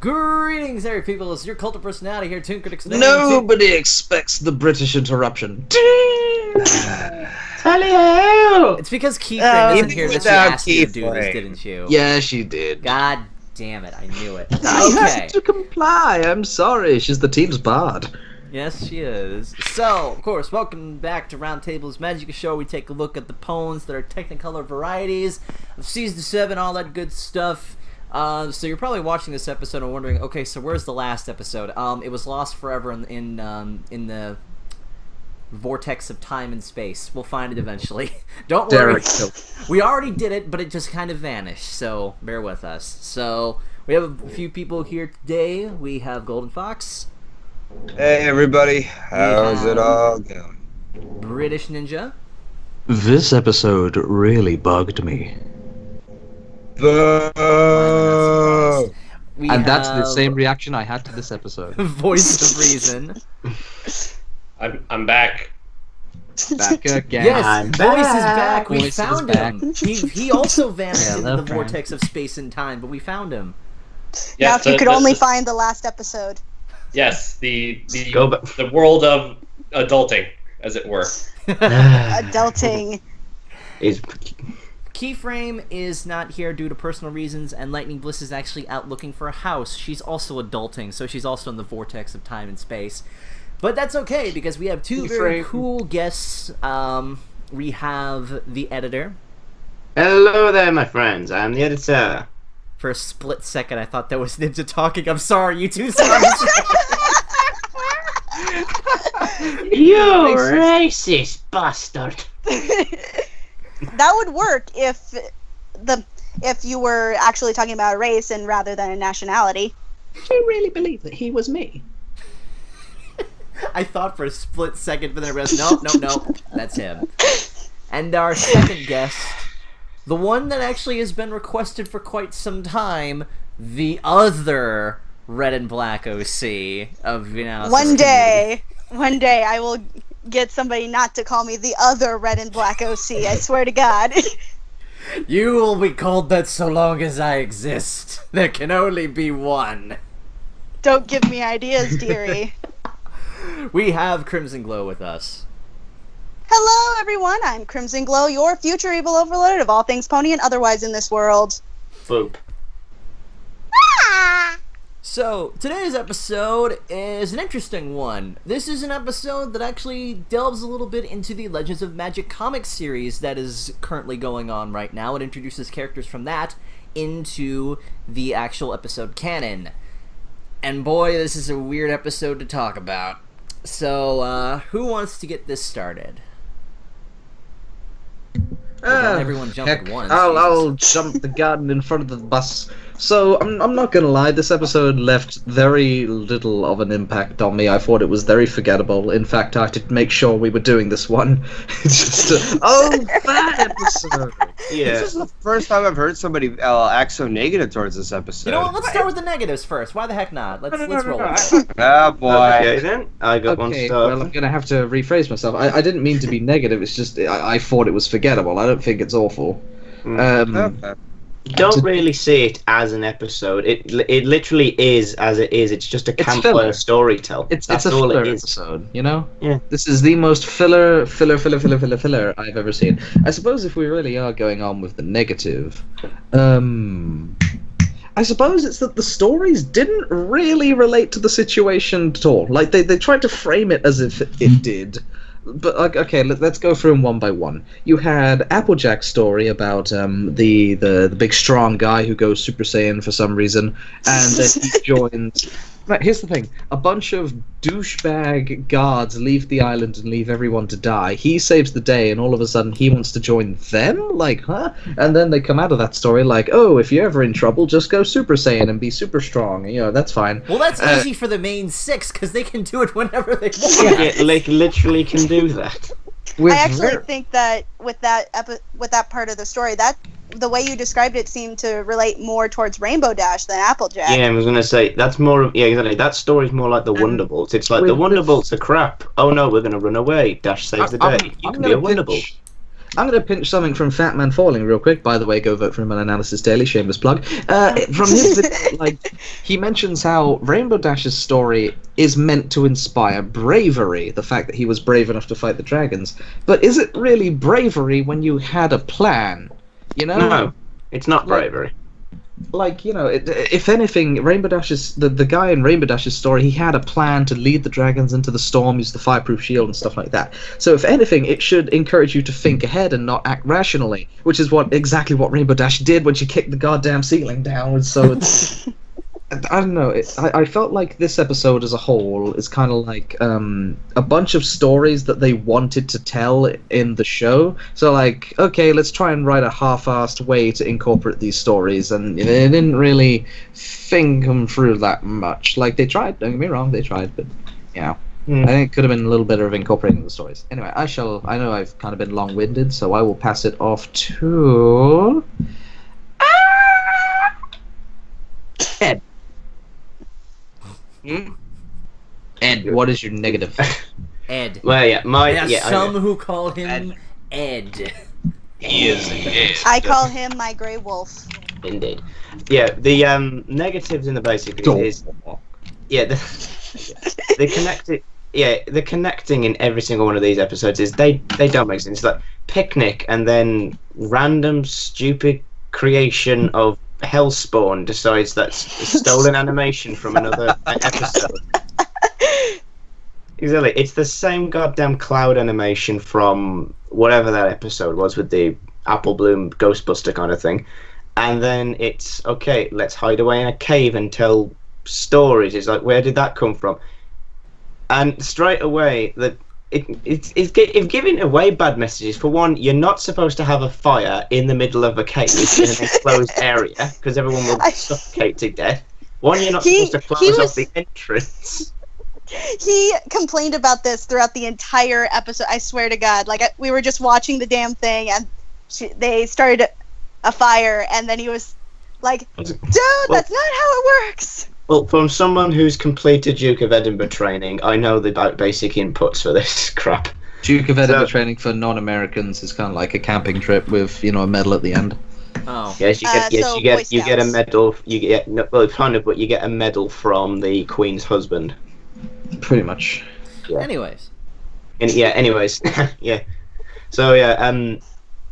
Greetings, every people. It's your cult of personality here, ToonKriticY2K. Nobody expects the British interruption. Hello! It's because Keyframe isn't here that she without asked you to do this, Keyframe. didn't you? Yeah, she did. God damn it, I knew it. I Okay. had to comply. I'm sorry. She's the team's bard. Yes, she is. So, of course, welcome back to Roundtable's Magic Show. We take a look at the poems that are Technicolor varieties of Season 7, all that good stuff. So you're probably watching this episode and wondering, okay, so where's the last episode? It was lost forever in the vortex of time and space. We'll find it eventually. Don't worry. We already did it, but it just kind of vanished, so bear with us. So, we have a few people here today. We have Golden Fox. Hey everybody, how's it all going? British Ninja. This episode really bugged me. Boo! We And that's the have same reaction I had to this episode. Voice of Reason. I'm back. Back again. Yes, I'm Voice back. is back. We Voice is found back. him. He also vanished into Hello, the friend. vortex of space and time, but we found him. Now, if you could this only is- find the last episode. Yes, the Go back. the world of adulting, as it were. Adulting. Is Keyframe is not here due to personal reasons, and Lightning Bliss is actually out looking for a house. She's also adulting, so she's also in the vortex of time and space. But that's okay, because we have two very Keyframe. cool guests. We have the editor. Hello there, my friends. I'm the editor. For a split second, I thought that was Ninja talking. I'm sorry, you two sound You racist bastard. That would work if you were actually talking about a race and rather than a nationality. Do you really believe that he was me? I thought for a split second, but then I realized, no, that's him. And our second guest, the one that actually has been requested for quite some time, the other Red and Black OC of the analysis One community. day, I will get somebody not to call me the other Red and Black OC. I swear to God. You will be called that so long as I exist. There can only be one. Don't give me ideas, dearie. We have Crimson Glow with us. Hello, everyone. I'm Crimson Glow, your future evil overlord of all things pony and otherwise in this world. Boop. So, today's episode is an interesting one. This is an episode that actually delves a little bit into the Legends of Magic comic series that is currently going on right now. It introduces characters from that into the actual episode canon. And boy, this is a weird episode to talk about. So, who wants to get this started? Well, don't everyone jump at once. I'll jump the gun in front of the bus. So, I'm not gonna lie, this episode left very little of an impact on me. I thought it was very forgettable. In fact, I had to make sure we were doing this one. It's just that episode! Yeah. This is the first time I've heard somebody act so negative towards this episode. You know what, let's start with the negatives first. Why the heck not? Let's roll it. Oh boy. Okay then, I got one Okay, start. well, I'm gonna have to rephrase myself. I didn't mean to be negative, it's just I thought it was forgettable. I don't think it's awful. Okay. Don't really see it as an episode. It literally is as it is. It's just a It's campfire filler. storytell. It's That's a all filler it is. episode, you know? Yeah. This is the most filler I've ever seen. I suppose if we really are going on with the negative, I suppose it's that the stories didn't really relate to the situation at all. Like, they tried to frame it as if it did. But, like, okay, let's go through them one by one. You had Applejack's story about the big strong guy who goes Super Saiyan for some reason, and then he joins... Right, here's the thing. A bunch of douchebag guards leave the island and leave everyone to die. He saves the day, and all of a sudden he wants to join them? Like, huh? And then they come out of that story like, oh, if you're ever in trouble, just go Super Saiyan and be super strong. You know, that's fine. Well, that's easy for the main six, because they can do it whenever they want. Yeah, like literally can do that. With I actually ver- think that with that part of the story, that the way you described it seemed to relate more towards Rainbow Dash than Applejack. Yeah, I was gonna say that's more of exactly. That story's more like the Wonderbolts. It's like the with- Wonderbolts are crap. Oh no, we're gonna run away. Dash saves the I'm- day. You I'm can be a gonna Wonderbolt. pitch- I'm going to pinch something from Fat Man Falling real quick. By the way, go vote for him on Analysis Daily. Shameless plug. From his video, like, he mentions how Rainbow Dash's story is meant to inspire bravery. The fact that he was brave enough to fight the dragons. But is it really bravery when you had a plan? You know? No, it's not bravery. Like, you know, if anything, Rainbow Dash's the guy in Rainbow Dash's story, he had a plan to lead the dragons into the storm, use the fireproof shield and stuff like that. So if anything, it should encourage you to think ahead and not act rationally, which is exactly what Rainbow Dash did when she kicked the goddamn ceiling down. So it's, I don't know. I felt like this episode as a whole is kind of like a bunch of stories that they wanted to tell in the show. So like, okay, let's try and write a half-assed way to incorporate these stories, and they didn't really think them through that much. Like, they tried. Don't get me wrong, they tried, but yeah. I think it could have been a little better of incorporating the stories. Anyway, I know I've kind of been long-winded, so I will pass it off to Ed. Ed, what is your negative? Ed. Well, yeah, There are some who call him Ed. He is Ed. I call him my grey wolf. Indeed. Yeah, the negatives in the basic is the connecting in every single one of these episodes is they don't make sense. It's like picnic and then random stupid creation of Hellspawn decides that's a stolen animation from another episode. Exactly, it's the same goddamn cloud animation from whatever that episode was with the Apple Bloom Ghostbuster kind of thing, and then it's okay. Let's hide away in a cave and tell stories. It's like, where did that come from? And straight away, that it's giving away bad messages. For one, you're not supposed to have a fire in the middle of a cave in an enclosed area because everyone will suffocate to death. One, you're not supposed to close off the entrance. He complained about this throughout the entire episode. I swear to God, like we were just watching the damn thing, and they started a fire, and then he was like, "Dude, that's not how it works." Well, from someone who's completed Duke of Edinburgh training, I know the basic inputs for this crap. Duke of Edinburgh training for non-Americans is kind of like a camping trip with, you know, a medal at the end. Oh. Yes, you get a medal. You get a medal from the Queen's husband. Pretty much. Yeah. Anyways. Yeah. So yeah,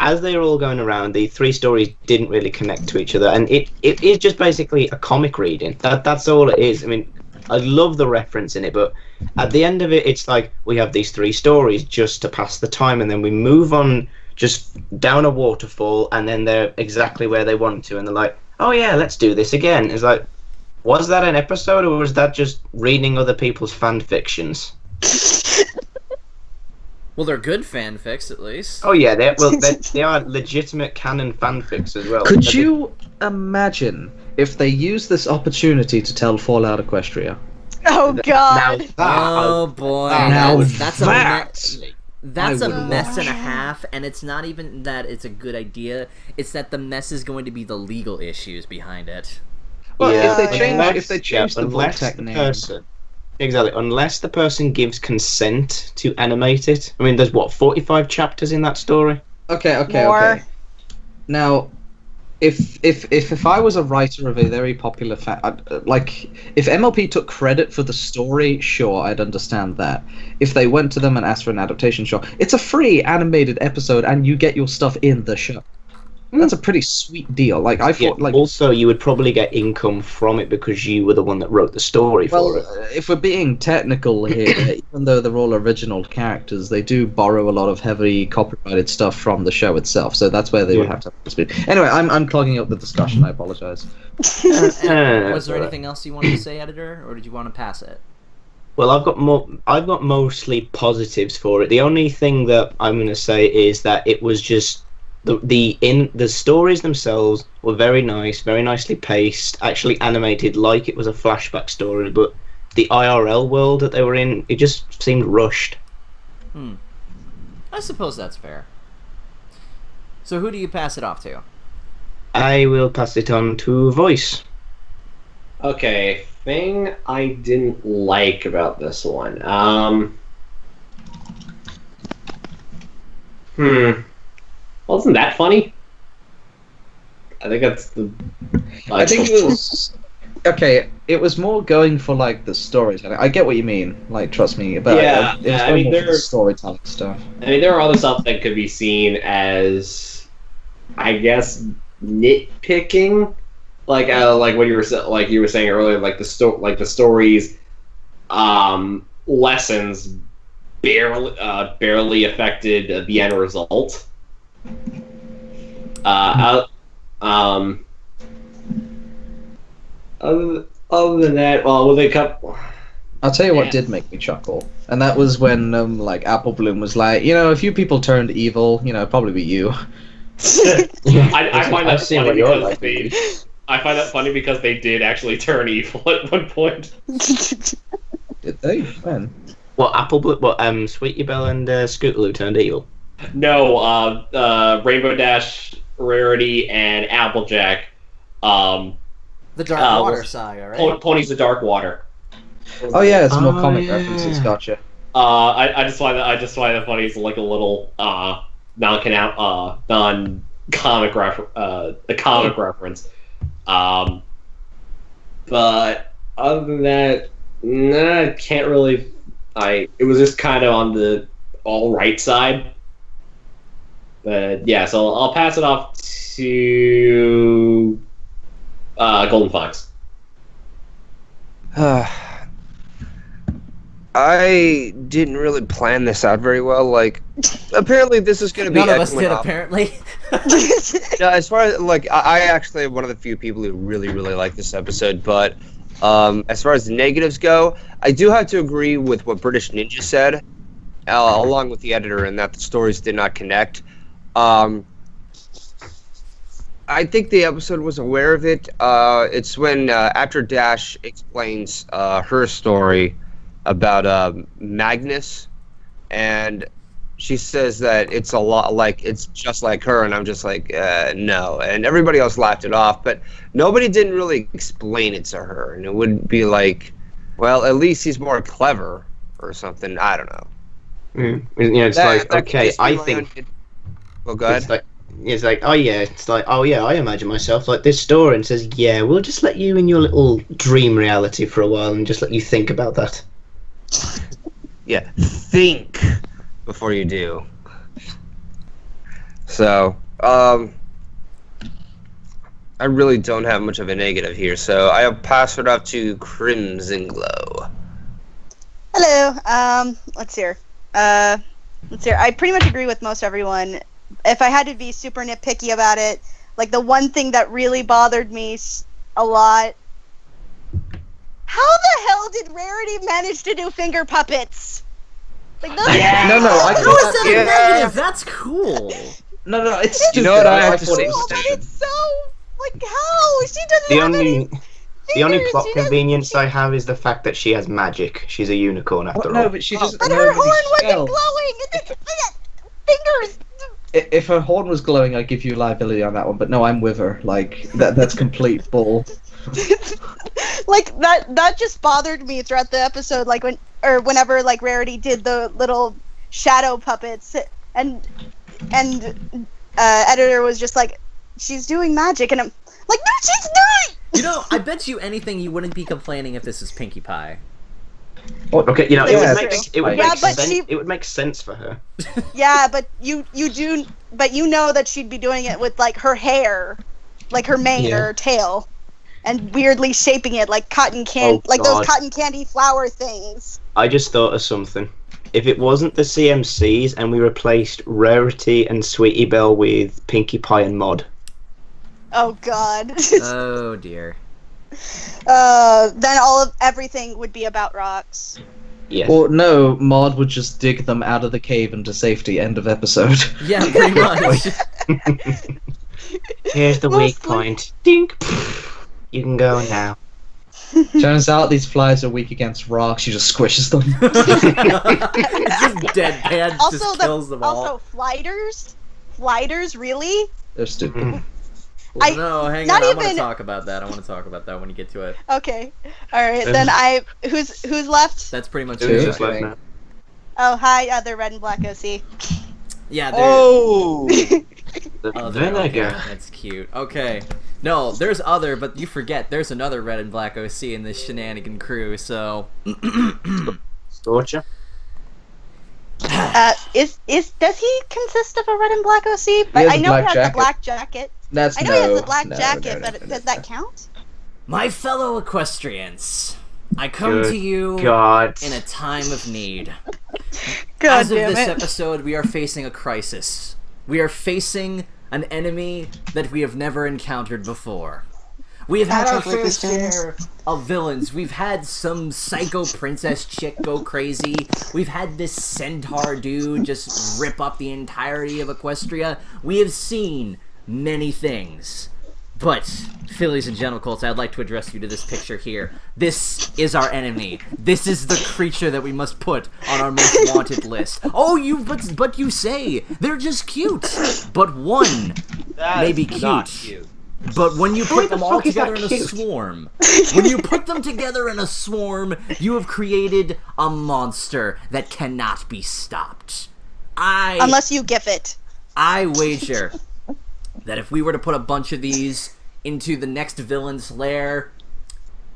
as they were all going around, the three stories didn't really connect to each other, and it is just basically a comic reading. That's all it is. I mean, I love the reference in it, but at the end of it, it's like we have these three stories just to pass the time, and then we move on just down a waterfall, and then they're exactly where they want to, and they're like, oh yeah, let's do this again. It's like, was that an episode, or was that just reading other people's fan fictions? Well, they're good fanfics, at least. Oh yeah, they are legitimate canon fanfics as well. Could you imagine if they used this opportunity to tell Fallout Equestria? Oh God! Oh boy! That's a mess and a half, and it's not even that it's a good idea. It's that the mess is going to be the legal issues behind it. Well, if they change the Vortec name. Exactly, unless the person gives consent to animate it. I mean, there's 45 chapters in that story? Okay. Now, if I was a writer of a very popular like, if MLP took credit for the story, sure, I'd understand that. If they went to them and asked for an adaptation, sure. It's a free animated episode, and you get your stuff in the show. That's a pretty sweet deal. Like, I thought, also, you would probably get income from it because you were the one that wrote the story for it. If we're being technical here, even though they're all original characters, they do borrow a lot of heavy copyrighted stuff from the show itself. So that's where they would have to speak. Anyway, I'm clogging up the discussion. I apologize. Was there anything else you wanted to say, editor, or did you want to pass it? Well, I've got mostly positives for it. The only thing that I'm going to say is that it was just. The stories themselves were very nice, very nicely paced, actually animated like it was a flashback story, but the IRL world that they were in, it just seemed rushed. I suppose that's fair. So who do you pass it off to? I will pass it on to Voice. Okay, thing I didn't like about this one. Wasn't that funny? I think that's the. I think it was okay. It was more going for like the storytelling. I get what you mean. Like, trust me, but Yeah, it was I going mean, more for the there- storytelling stuff. I mean, there are other stuff that could be seen as, I guess, nitpicking, like what you were saying earlier, like the stories, lessons barely affected the end result. Other than that, well, they cut. I'll tell you what Yeah. did make me chuckle, and that was when like Apple Bloom was like, if you people turned evil, it'd probably be you. I find I've that seen funny what you're because like. I find that funny because they did actually turn evil at one point. Did they? When? What Sweetie Belle and Scootaloo turned evil. No, Rainbow Dash, Rarity, and Applejack. The Dark Water was- saga, right? Pony's the Dark Water. Oh yeah, it's more Oh, comic yeah. references. Gotcha. I just find that funny. It's like a little non-comic reference. But other than that, nah, I can't really. It was just kind of on the all right side. But yeah, so I'll pass it off to Golden Fox. I didn't really plan this out very well. Like, apparently this is going to be None of us echoing did, off. apparently. Yeah, as far as like, I actually am one of the few people who really like this episode. But as far as the negatives go, I do have to agree with what British Ninja said, along with the editor, and that the stories did not connect. I think the episode was aware of it. It's when after Dash explains her story about Magnus, and she says that it's a lot like it's just like her, and I'm just like no, and everybody else laughed it off, but nobody didn't really explain it to her, and it would be like, well, at least he's more clever or something. I don't know. It's That like, okay, pissed me I right think on. Well, go ahead. it's like, oh yeah, I imagine myself like this story, and says, yeah, we'll just let you in your little dream reality for a while, and just let you think about that. Yeah, think before you do. So, I really don't have much of a negative here, so I'll pass it off to Crimson Glow. Hello. Let's see here. I pretty much agree with most everyone. If I had to be super nitpicky about it, like the one thing that really bothered me a lot. How the hell did Rarity manage to do finger puppets? Like those. No, I How is thought that a negative? That's cool. No, it's You stupid. know what I I have to thought say? it was But stupid. it's so like how she doesn't The have any only fingers, plot she doesn't- convenience I have is the fact that she has magic. She's a unicorn after What? all. No, but she doesn't But know her any horn wasn't spells. glowing. And fingers. If her horn was glowing, I'd give you liability on that one. But no, I'm with her. Like that's complete bull. Like that just bothered me throughout the episode. Like whenever like Rarity did the little shadow puppets, and editor was just like, she's doing magic, and I'm like, no, she's not. I bet you anything you wouldn't be complaining if this is Pinkie Pie. Okay, Yeah, it would Yeah, make but sense. she- It would make sense for her. Yeah, but you know that she'd be doing it with like her hair, like her mane or her tail, and weirdly shaping it like cotton candy, Oh, like those God. cotton candy flower things. I just thought of something. If it wasn't the CMCs and we replaced Rarity and Sweetie Belle with Pinkie Pie and Mod. Oh God. Oh dear. Then everything would be about rocks. Yes. Or no, Maud would just dig them out of the cave into safety. End of episode. Yeah, pretty much. Here's the weak point. Dink. You can go now. Turns out these flies are weak against rocks. She just squishes them. It's just deadpan, Also, just kills them all. also flighters, really? They're stupid. No, hang not on. I want even- to talk about that. I want to talk about that when you get to it. Okay, all right. Then who's left? That's pretty much Who's it. just left now? Oh, hi, other red and black OC. Yeah, Oh! The Other, vinegar. okay, that's cute. Okay. No, there's other, but you forget there's another red and black OC in this shenanigan crew, so... Scorcher. Does he consist of a red and black OC? But has I a know he black has jacket. the black jacket. That's I know he has the black jacket, but does that count? My fellow equestrians, I come Good to you God. in a time of need. God As of damn this it. episode, we are facing a crisis. We are facing an enemy that we have never encountered before. We have had I our can't believe fair he's doing this. share of villains. We've had some psycho princess chick go crazy. We've had this centaur dude just rip up the entirety of Equestria. We have seen many things. But, Phillies and Gentle Colts, I'd like to address you to this picture here. This is our enemy. This is the creature that we must put on our most wanted list. Oh, but you say they're just cute. But one may be cute. But when you put them all together in a swarm, when you put them together in a swarm, you have created a monster that cannot be stopped. Unless you gif it. I wager that if we were to put a bunch of these into the next villain's lair,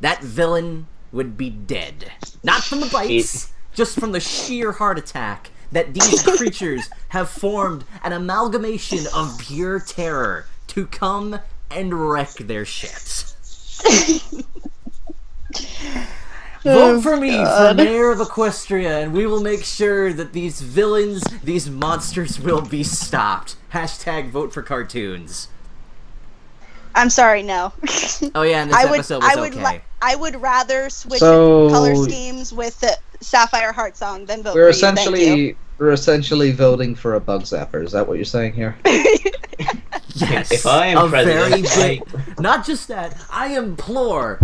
that villain would be dead. Not from the bites, just from the sheer heart attack that these creatures have formed an amalgamation of pure terror to come and wreck their shit. Vote for me for Mayor of Equestria, and we will make sure that these villains, these monsters will be stopped. Hashtag vote for cartoons. I'm sorry, no. Oh yeah, and this episode was okay. I would rather switch So- color schemes with the Sapphire Heart Song than vote We're for you. Thank you. essentially voting for a bug zapper. Is that what you're saying here? Yes, If I am a president, very big. Not just that. I implore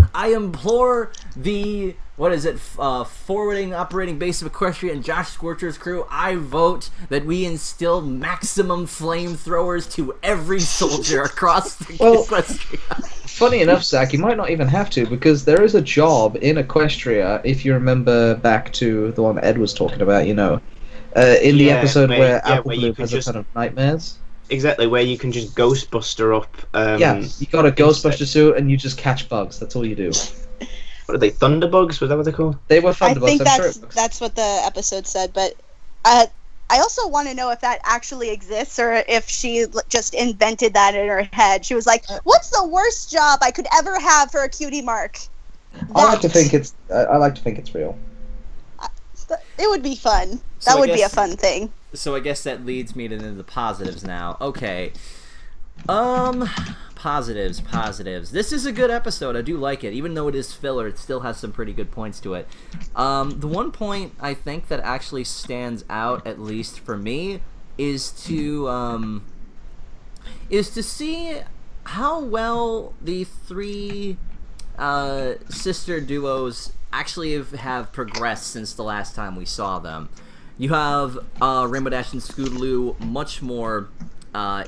the forwarding operating base of Equestria and Josh Scorcher's crew. I vote that we instill maximum flamethrowers to every soldier across the Well- Equestria. Funny enough, Zach, you might not even have to, because there is a job in Equestria, if you remember back to the one Ed was talking about, in the Yeah, episode where- where yeah, Apple where you Bloom could has just- a ton of nightmares. Exactly, where you can just Ghostbuster up. Yeah, you got a Ghostbuster suit and you just catch bugs. That's all you do. What are they? Thunderbugs? Was that what they're called? They were I Thunderbolts, think I'm sure. that's what the episode said, but I also want to know if that actually exists or if she just invented that in her head. She was like, "What's the worst job I could ever have for a cutie mark?" I like to That. think it's. I like to think it's real. It would be fun. So That I would be a guess- fun thing. So I guess that leads me to the positives now. Okay. Positives. This is a good episode. I do like it. Even though it is filler, it still has some pretty good points to it. The one point I think that actually stands out, at least for me, is to see how well the three sister duos actually have progressed since the last time we saw them. You have Rainbow Dash and Scootaloo much more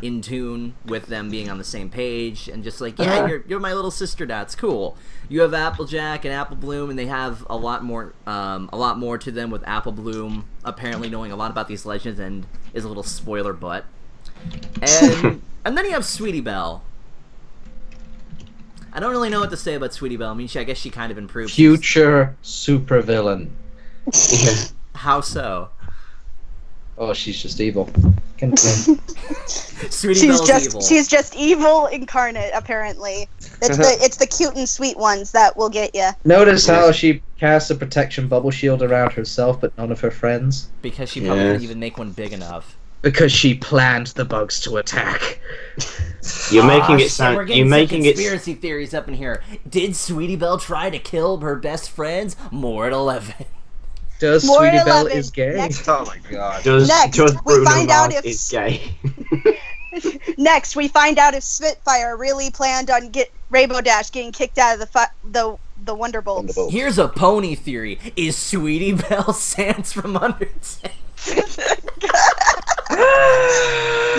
in tune with them being on the same page and just like, yeah, you're my little sister. That's cool. You have Applejack and Apple Bloom, and they have a lot more to them, with Apple Bloom apparently knowing a lot about these legends and is a little spoiler butt. And and then you have Sweetie Belle. I don't really know what to say about Sweetie Belle. I mean, I guess she kind of improved. Future supervillain. Yeah. How so? Oh, she's just evil. Sweetie Belle's evil. She's just evil incarnate. Apparently, it's the cute and sweet ones that will get you. Notice how she casts a protection bubble shield around herself, but none of her friends. Because she probably Yes. didn't even make one big enough. Because she planned the bugs to attack. You're making Aw, it shit, sound. we're You're getting some making it. conspiracy theories up in here. Did Sweetie Belle try to kill her best friends? More at 11. Does More Sweetie at Belle 11. is gay? Next- Oh my god. Does Next, does we Bruno find out Mars if- is gay? Next, we find out if Spitfire really planned on Rainbow Dash getting kicked out of the Wonderbolts. Wonderbolt. Here's a pony theory. Is Sweetie Belle Sans from Undertale?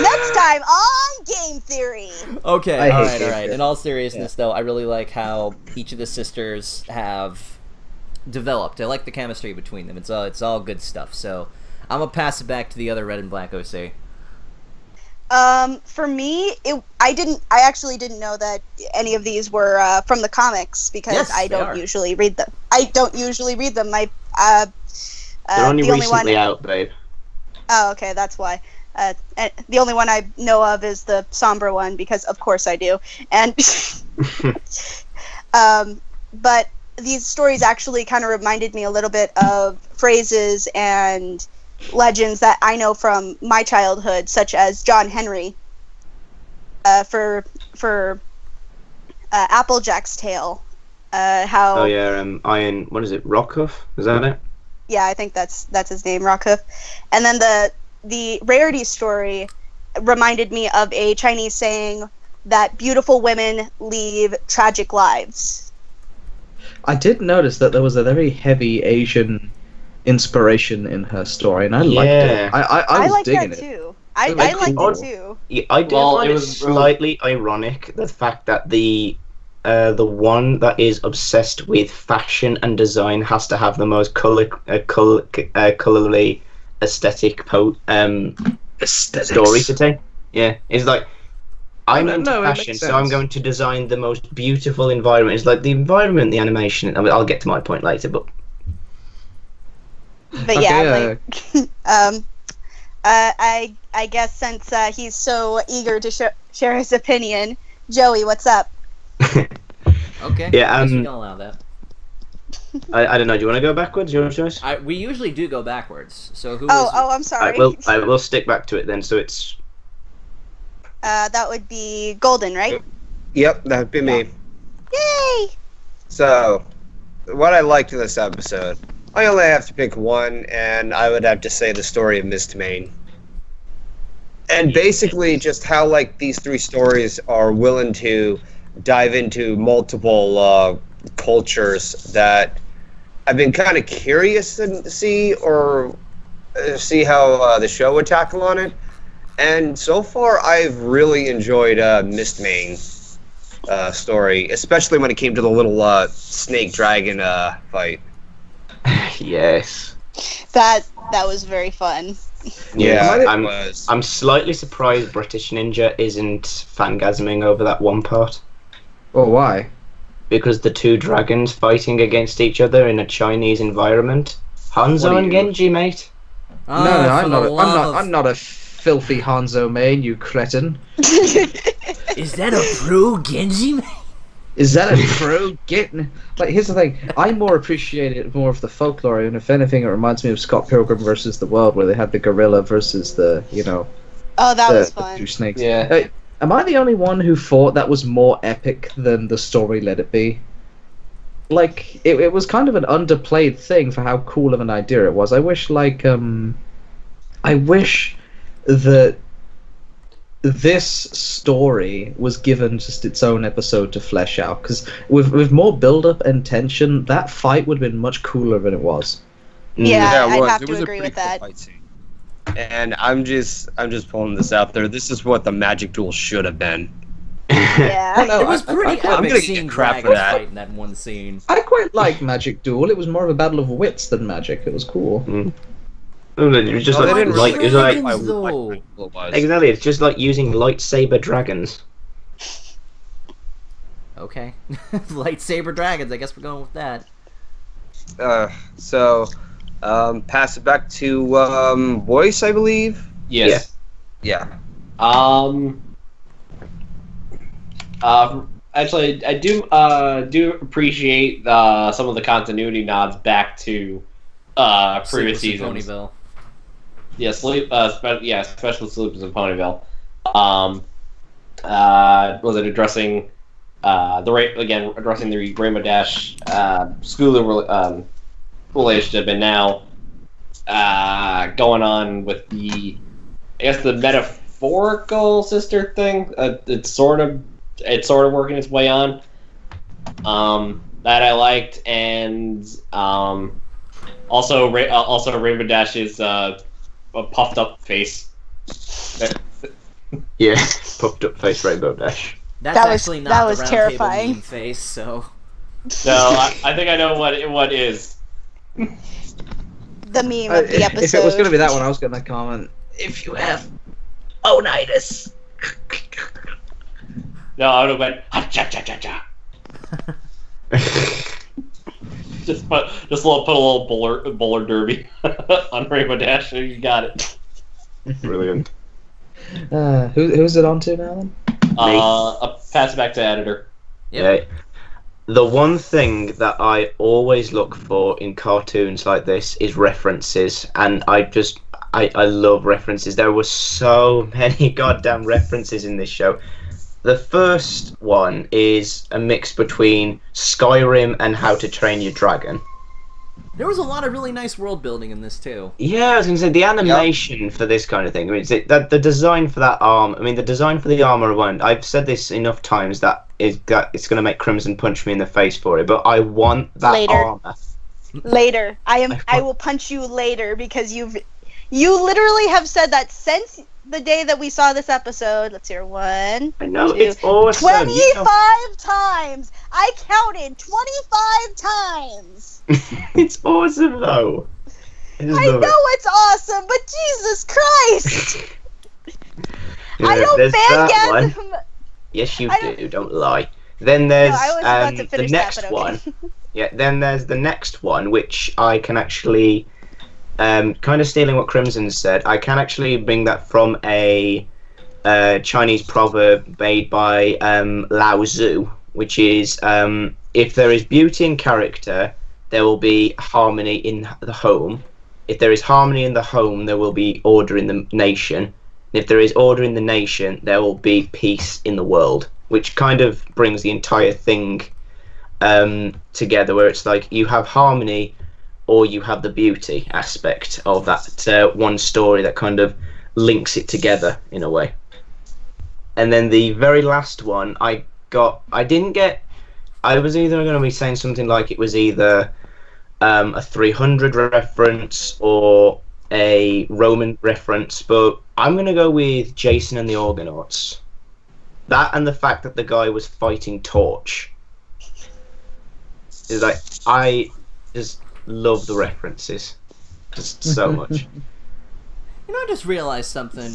Next time on Game Theory. Okay, I hate alright. Game Theory. In all seriousness, though, I really like how each of the sisters have developed. I like the chemistry between them. It's all good stuff. So I'm gonna pass it back to the other red and black OC. For me, I actually didn't know that any of these were from the comics because Yes, I they don't are. usually read them. I don't usually read them. They're only recently out, babe. Oh, okay, that's why. The only one I know of is the Sombra one because, of course, I do. And but these stories actually kind of reminded me a little bit of phrases and legends that I know from my childhood, such as John Henry. For Applejack's tale. How? Oh yeah, Iron. What is it? Rockhuff? Is that it? Yeah, I think that's his name, Rockhoof. And then the Rarity story reminded me of a Chinese saying that beautiful women lead tragic lives. I did notice that there was a very heavy Asian inspiration in her story, and I liked Yeah. it. I was like digging that it. too. I It was liked cool. it too. Yeah, I do Well, find it it was slightly ironic the fact that the one that is obsessed with fashion and design has to have the most colorly aesthetic story to tell. Yeah, it's like I'm No, into no, it makes fashion, so I'm sense. going to design the most beautiful environment. It's like the environment, the animation. I mean, I'll get to my point later, but But Okay, yeah, I guess since he's so eager to share his opinion, Joey, what's up? Okay. Yeah, I guess we can allow that. I don't know. Do you want to go backwards? Your choice. We usually do go backwards. So who? I'm sorry. I will stick back to it then. So it's That would be Golden, right? Yep, that'd be me. Yay! So, what I liked in this episode, I only have to pick one, and I would have to say the story of Mist Main. And basically, just how like these three stories are willing to dive into multiple cultures that I've been kind of curious to see or see how the show would tackle on it. And so far, I've really enjoyed Mist Main story, especially when it came to the little snake dragon fight. yes. That was very fun. Yeah, it I'm was. I'm slightly surprised British Ninja isn't fangasming over that one part. Oh, why? Because the two dragons fighting against each other in a Chinese environment. Hanzo What are and you- Genji, mate. No, Ah, I'm for not. the love I'm not a filthy Hanzo main, you cretin. Is that a pro Genji? Is that a true getting? Like, here's the thing. I more appreciate it more of the folklore, and if anything, it reminds me of Scott Pilgrim versus the World, where they had the gorilla versus the, Oh, that the, was the fun. two snakes. Yeah. Am I the only one who thought that was more epic than the story let it be? Like, it was kind of an underplayed thing for how cool of an idea it was. I wish that this story was given just its own episode to flesh out, because with more build-up and tension, that fight would have been much cooler than it was. Yeah, it I'd was. have It to was a agree pretty with cool that. fight scene. And I'm just pulling this out there. This is what the magic duel should have been. Yeah. No, It was pretty I'm epic gonna seeing get crap for dragons that. fight in that one scene. I quite like Magic Duel. It was more of a battle of wits than magic. It was cool. It was just Well, like, they didn't like, really it's like Dragons, though. it was. exactly. It's just like using lightsaber dragons. Okay. Lightsaber dragons, I guess we're going with that. So, pass it back to Voice, I believe. Yes. Yeah. Actually, I do appreciate some of the continuity nods back to previous Sleepless in seasons. Ponyville. Yeah, special Sleepers in Ponyville. Was it addressing addressing the Rainbow Dash Schooler relationship, and now going on with the metaphorical sister thing. It's sort of working its way on. That I liked, and also Rainbow Dash's a puffed up face. Yeah, puffed up face Rainbow Dash. That's That was- actually not that the was round terrifying. table meme face, so No, I think I know what is. The meme of the episode. If it was going to be that one, I was going to comment. If you have Onitis. No, I would have went ha cha cha cha cha. Put a little bowler derby on Rainbow Dash. You got it. Brilliant. Who's it on to now then? I'll pass it back to editor. Yep. Yeah. The one thing that I always look for in cartoons like this is references, and I love references. There were so many goddamn references in this show. The first one is a mix between Skyrim and How to Train Your Dragon. There was a lot of really nice world building in this too. Yeah, I was going to say, the animation for this kind of thing, I mean, the design for that arm, I mean, the design for the armor one, I've said this enough times that it's going to make Crimson punch me in the face for it, but I want that armor. Later. I will punch you later, because you literally have said that since the day that we saw this episode. Let's hear 1. I know, 2, it's awesome. 25 times! I counted 25 times! It's awesome, though. I know it's awesome, but Jesus Christ! Yeah, I don't there's that fangasm. Yes, you do. Don't lie. Then there's I was about to the finish next that, but okay. one. Yeah. Then there's the next one, which I can actually, kind of stealing what Crimson said. I can actually bring that from a Chinese proverb made by Lao Tzu, which is, if there is beauty in character, there will be harmony in the home. If there is harmony in the home, there will be order in the nation. And if there is order in the nation, there will be peace in the world, which kind of brings the entire thing together, where it's like you have harmony or you have the beauty aspect of that one story that kind of links it together in a way. And then the very last one, I was either going to be saying something like it was either a 300 reference or a Roman reference, but I'm going to go with Jason and the Argonauts. That and the fact that the guy was fighting Torch. Is like, I just love the references. Just so much. You know, I just realized something.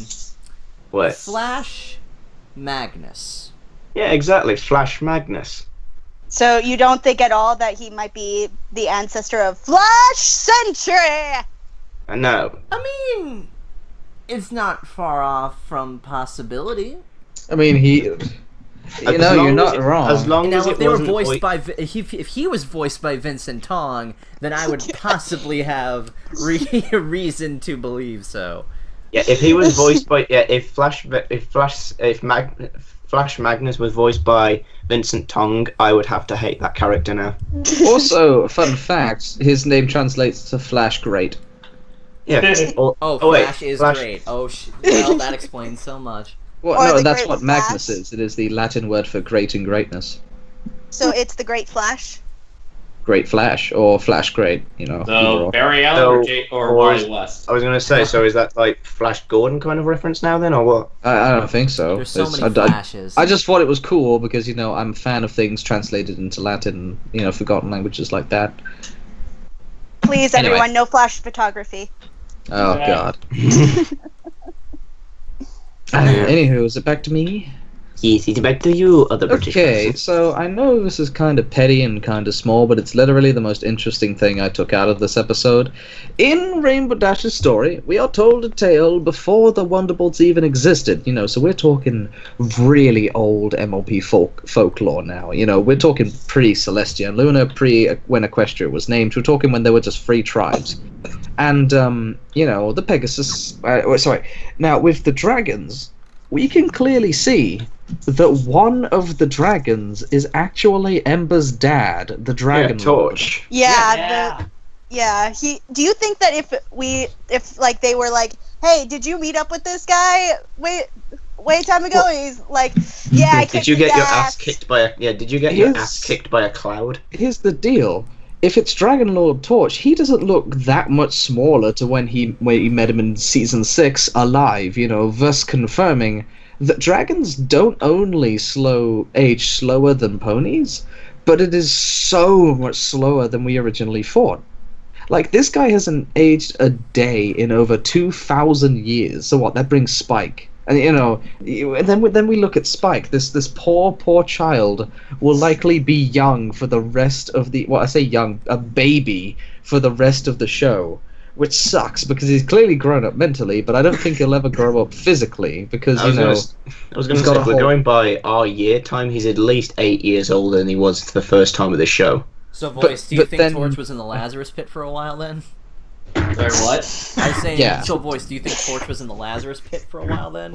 What? Flash Magnus. Yeah, exactly. Flash Magnus. So you don't think at all that he might be the ancestor of Flash Sentry? I know. I mean, it's not far off from possibility. I mean, you're not wrong. As long Now, as if it they were wasn't voiced by, if he was voiced by Vincent Tong, then I would possibly have reason to believe so. Yeah, if he was voiced by if Flash Magnus was voiced by Vincent Tong, I would have to hate that character now. Also, fun fact: his name translates to Flash Great. Yeah. Flash is great. Well, that explains so much. Well, Or no, the that's Great what Magnus Flash. is. It is the Latin word for great and greatness. So it's the Great Flash? Great Flash or Flash Great, either So or. Barry Allen or Wally West. I was gonna say, so is that like Flash Gordon kind of reference now then, or what? I don't think so. There's so It's- many flashes. I just thought it was cool because I'm a fan of things translated into Latin, forgotten languages like that. Please, Anyway. everyone, no flash photography. Oh Yeah. God. Anywho, is it back to me? Yes, it's back to you, other British Okay, person. so I know this is kind of petty and kind of small, but it's literally the most interesting thing I took out of this episode. In Rainbow Dash's story, we are told a tale before the Wonderbolts even existed, so we're talking really old MLP folklore now, we're talking pre-Celestia and Luna, when Equestria was named, we're talking when there were just 3 tribes. And, the Pegasus, now with the dragons, we can clearly see that one of the dragons is actually Ember's dad, the Dragon Lord. Torch. Yeah. Do you think that if they were like, hey, did you meet up with this guy way time ago? And he's like, yeah, I kicked Did you his get your ass. ass kicked by your ass kicked by a cloud? Here's the deal. If it's Dragon Lord Torch, he doesn't look that much smaller to when you met him in Season 6 alive, thus confirming that dragons don't only age slower than ponies, but it is so much slower than we originally thought. Like, this guy hasn't aged a day in over 2,000 years, so what, that brings Spike And then we look at Spike. This poor child will likely be young for the rest of the. Well, I say young, a baby for the rest of the show, which sucks because he's clearly grown up mentally, but I don't think he'll ever grow up physically because I was going to say, if we're going by our year time, he's at least 8 years older than he was the first time of the show. So, Voice, do you think Torch was in the Lazarus Pit for a while then? Sorry, what? I was saying, Yeah. so Voice, do you think Torch was in the Lazarus Pit for a while then?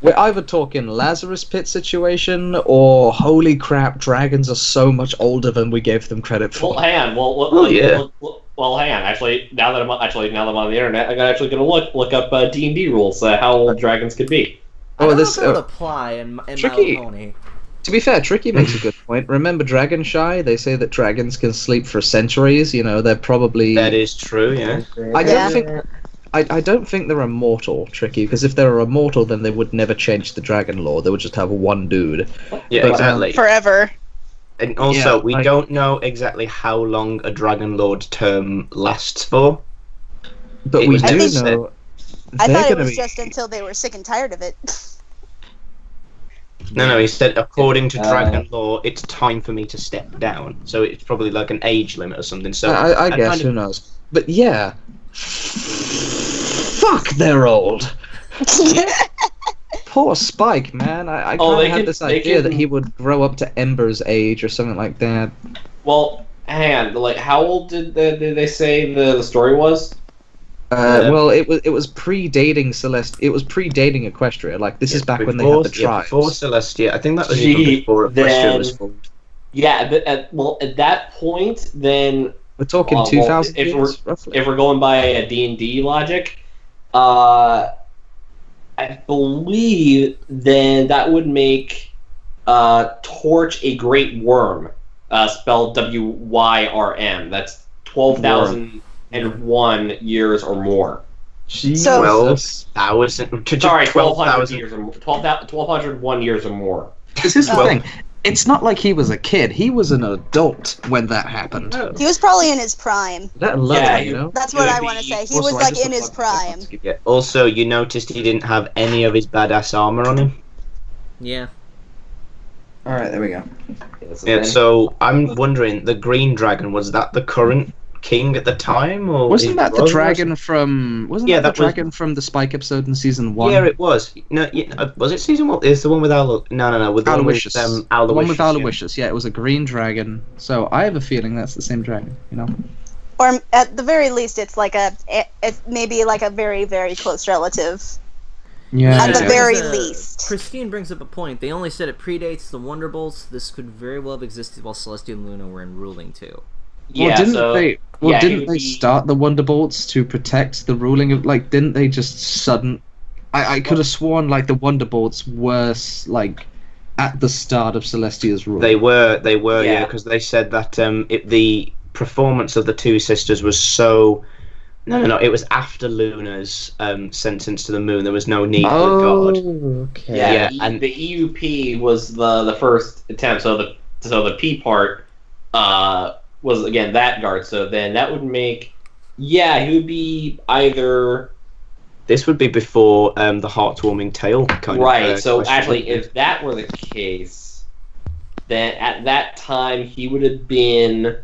We're either talking Lazarus Pit situation or holy crap, dragons are so much older than we gave them credit for. Well, hang on. Well, hang on. Actually, now that I'm on the internet, I'm actually going to look up D&D rules, how old dragons could be. I don't know if that would apply in My Tricky. Little Pony. To be fair, Tricky makes a good point. Remember Dragon Shy? They say that dragons can sleep for centuries. They're probably. That is true, yeah. I don't think they're immortal, Tricky, because if they were immortal, then they would never change the dragon law. They would just have one dude. Yeah, But, exactly. Forever. And also, we don't know exactly how long a Dragon Lord term lasts for. But It we was do just know. I they're thought it gonna was be. just until they were sick and tired of it. No, he said, according to Dragon Law, it's time for me to step down. So it's probably like an age limit or something. So I guess, who knows? But yeah. Fuck, they're old. Poor Spike, man. I kind of had this idea that he would grow up to Ember's age or something like that. Well, hang on. How old did they say the story was? Well, it was predating Celeste. It was predating Equestria. Like this is back when they had the tribes. Before Celestia. I think that was even before Equestria was formed. Yeah, but at that point, then We're talking 2000 years, roughly. if we're going by a D&D logic, I believe then that would make Torch a Great Worm, spelled WYRM. That's 12,001 years or more. Jesus. 12,000. Sorry, 1,200 years or more. 1,201 years or more. This is the thing. It's not like he was a kid. He was an adult when that happened. He was probably in his prime. That alone, That's what I want to say. He was like in his prime. Yeah. Also, you noticed he didn't have any of his badass armor on him. Yeah. Alright, there we go. Yeah, so I'm wondering, the Green Dragon, was that the current king at the time, or Wasn't that the dragon from? that dragon from the Spike episode in season 1? Yeah, it was. No, was it season 1? It's the one with No, with the one with Aloysius. Aloysius. The one with Aloysius. Yeah, it was a green dragon. So I have a feeling that's the same dragon. Or at the very least, it's maybe like a very, very close relative. Yeah. At the yeah. very least. Christine brings up a point. They only said it predates the Wonderbolts. This could very well have existed while Celestia and Luna were in ruling too. Well, didn't they start the Wonderbolts to protect the ruling of didn't they just I could have sworn the Wonderbolts were at the start of Celestia's rule. They were, yeah, because they said that the performance of the two sisters was so. No, it was after Luna's sentence to the moon. There was no need for God. Okay. Yeah, and the EUP was the first attempt. So the P part was again that guard. So then that would make, he would be either. This would be before the heartwarming tale kind of. Right. So question. actually, if that were the case, then at that time he would have been,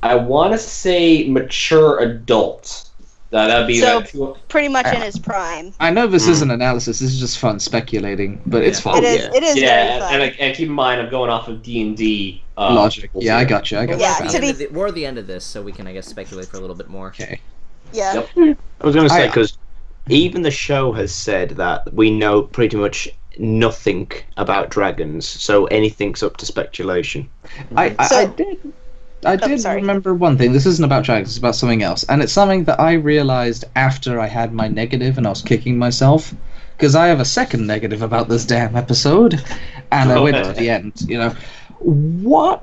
I want to say, mature adult. That would be pretty much in his prime. I know this isn't analysis. This is just fun speculating, but it's fun. It is very fun. And keep in mind, I'm going off of D&D logic. Yeah, I got you. We're at the end of this, so we can, I guess, speculate for a little bit more. Okay. Yeah. Yep. I was going to say, because even the show has said that we know pretty much nothing about dragons, so anything's up to speculation. I did remember one thing. This isn't about dragons, it's about something else. And it's something that I realized after I had my negative and I was kicking myself. Because I have a second negative about this damn episode. And I went to the end, Why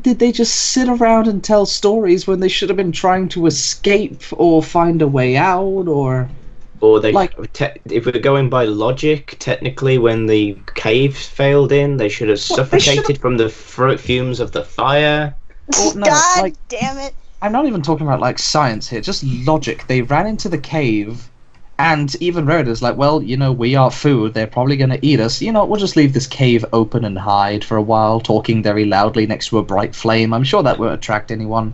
did they just sit around and tell stories when they should have been trying to escape or find a way out or they if we're going by logic, technically when the caves failed in, they should have suffocated from the fumes of the fire. God damn it. I'm not even talking about science here, just logic. They ran into the cave And even Rhoda's like, well, we are food. They're probably going to eat us. We'll just leave this cave open and hide for a while, talking very loudly next to a bright flame. I'm sure that won't attract anyone.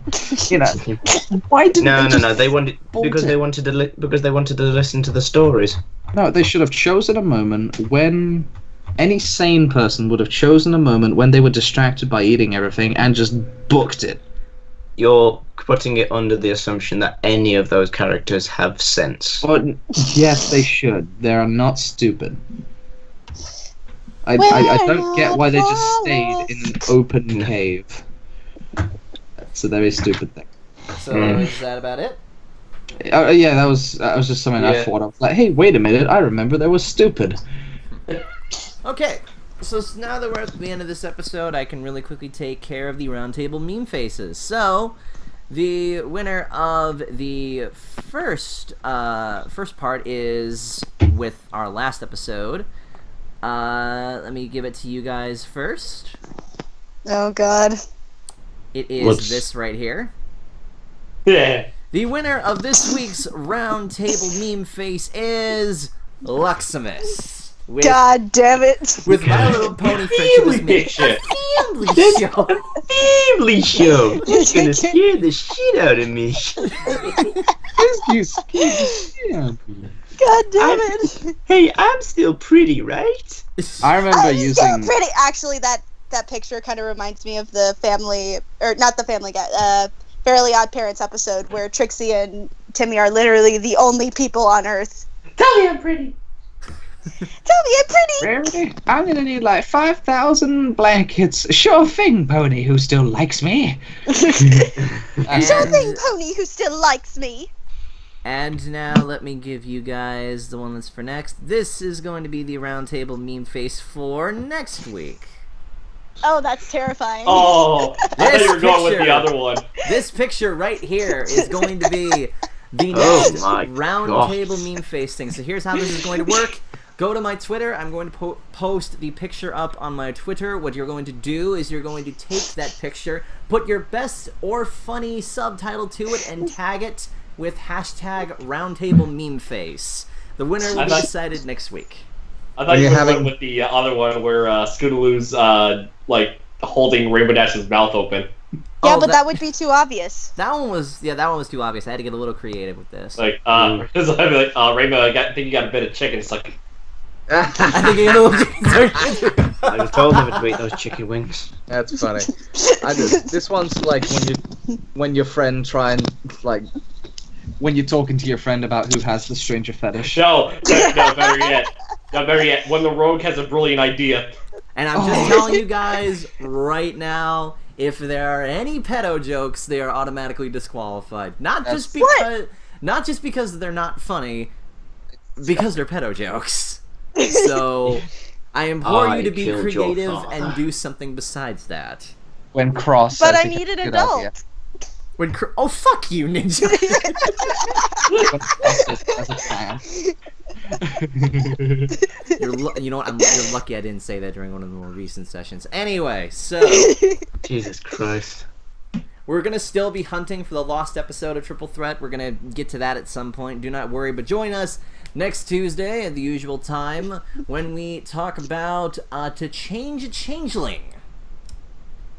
Why didn't No. They wanted because they wanted to listen to the stories. No, they should have chosen a moment when any sane person would have chosen a moment when they were distracted by eating everything and just booked it. You're putting it under the assumption that any of those characters have sense. But yes, they should. They are not stupid. I don't get why they just stayed in an open cave. That's a very stupid thing. So is that about it? Yeah, that was just something I thought of. Like, hey, wait a minute, I remember that was stupid. Okay, so now that we're at the end of this episode, I can really quickly take care of the Roundtable meme faces. So, the winner of the first part is with our last episode. Let me give it to you guys first. Oh God. It is this right here. Yeah. The winner of this week's Roundtable meme face is Luximus. God damn it! With My Little Pony friendship is me. Family show. Family show. It's gonna scare the shit out of me. God damn it! Hey, I'm still pretty, right? I remember using. So pretty. Actually, that picture kind of reminds me of the Family, or not the Family Guy, Fairly Odd Parents episode where Trixie and Timmy are literally the only people on Earth. Tell me I'm pretty. Tell me I'm pretty. Really? I'm gonna need like 5,000 blankets. Sure thing, Pony, who still likes me. Sure thing, Pony, who still likes me. And now let me give you guys the one that's for next. This is going to be the Roundtable meme face for next week. Oh, that's terrifying. Oh, I thought you were going with the other one. This picture right here is going to be the next Roundtable meme face thing. So here's how this is going to work. Go to my Twitter. I'm going to post the picture up on my Twitter. What you're going to do is you're going to take that picture, put your best or funny subtitle to it, and tag it with hashtag Roundtable meme face. The winner will be decided next week. I thought you were going with the other one where Scootaloo's holding Rainbow Dash's mouth open. Yeah, but that would be too obvious. That one was too obvious. I had to get a little creative with this. Rainbow, I think you got a bit of chicken. It's like, I think you got a little chicken. I was told never to eat those chicken wings. That's funny. This one's like when your friend when you're talking to your friend about who has the stranger fetish. No, better yet, when the rogue has a brilliant idea. And I'm just telling you guys right now, if there are any pedo jokes, they are automatically disqualified. Not just because they're not funny, because they're pedo jokes. So I implore you to be creative and do something besides that. When Cross. But I need an adult. Oh, fuck you, Ninja. As a fan. You know what? You're lucky I didn't say that during one of the more recent sessions. Anyway, so Jesus Christ. we're gonna still be hunting for the lost episode of Triple Threat. We're gonna get to that at some point. Do not worry, but join us next Tuesday at the usual time when we talk about To Change a Changeling.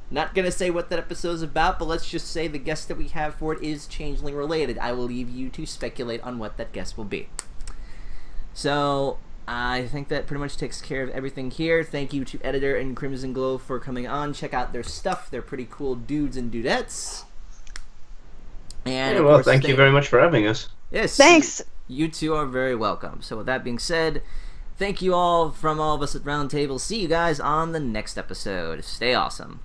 Not gonna say what that episode's about, but let's just say the guest that we have for it is Changeling related. I will leave you to speculate on what that guest will be. So, I think that pretty much takes care of everything here. Thank you to Editor and Crimson Glow for coming on. Check out their stuff. They're pretty cool dudes and dudettes. And well, thank you very much for having us. Yes. Thanks. You two are very welcome. So with that being said, thank you all from all of us at Roundtable. See you guys on the next episode. Stay awesome.